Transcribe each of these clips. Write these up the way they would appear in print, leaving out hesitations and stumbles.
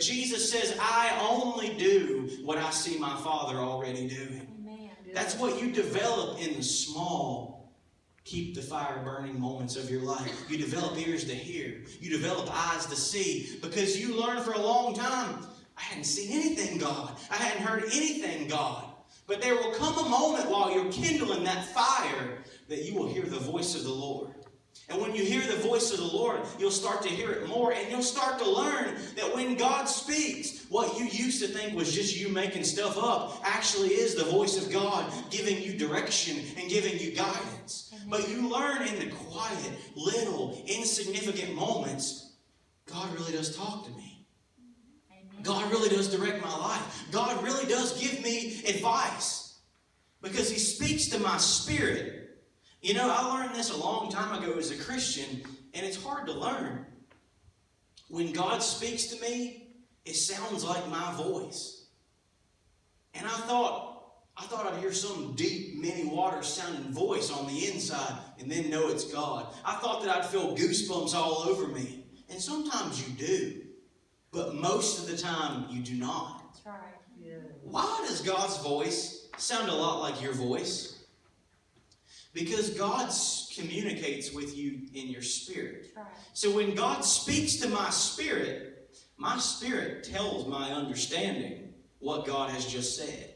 Jesus says, I only do what I see my Father already doing. Amen. That's what you develop in the small, keep the fire burning moments of your life. You develop ears to hear. You develop eyes to see. Because you learn for a long time, I hadn't seen anything God. I hadn't heard anything God. But there will come a moment while you're kindling that fire that you will hear the voice of the Lord. And when you hear the voice of the Lord, you'll start to hear it more. And you'll start to learn that when God speaks, what you used to think was just you making stuff up actually is the voice of God giving you direction and giving you guidance. Amen. But you learn in the quiet, little, insignificant moments, God really does talk to me. Amen. God really does direct my life. God really does give me advice. Because He speaks to my spirit. You know, I learned this a long time ago as a Christian, and it's hard to learn. When God speaks to me, it sounds like my voice. And I thought I'd hear some deep, many waters sounding voice on the inside and then know it's God. I thought that I'd feel goosebumps all over me. And sometimes you do. But most of the time, you do not. That's right. Yeah. Why does God's voice sound a lot like your voice? Because God communicates with you in your spirit. That's right. So when God speaks to my spirit tells my understanding what God has just said.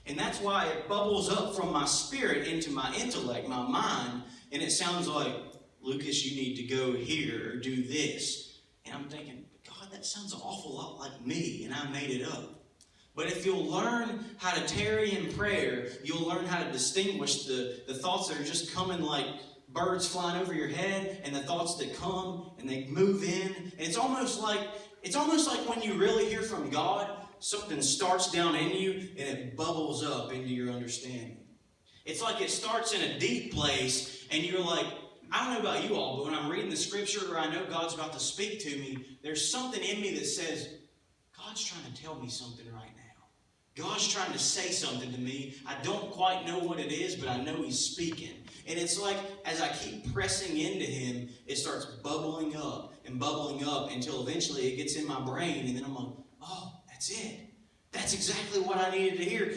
And that's why it bubbles up from my spirit into my intellect, my mind, and it sounds like, Lucas, you need to go here or do this. And I'm thinking, God, that sounds an awful lot like me, and I made it up. But if you'll learn how to tarry in prayer, you'll learn how to distinguish the thoughts that are just coming like birds flying over your head and the thoughts that come and they move in. And it's almost like when you really hear from God, something starts down in you and it bubbles up into your understanding. It's like it starts in a deep place and you're like, I don't know about you all, but when I'm reading the scripture or I know God's about to speak to me, there's something in me that says, God's trying to tell me something right now. God's trying to say something to me. I don't quite know what it is, but I know He's speaking. And it's like, as I keep pressing into Him, it starts bubbling up until eventually it gets in my brain. And then I'm like, oh, that's it. That's exactly what I needed to hear.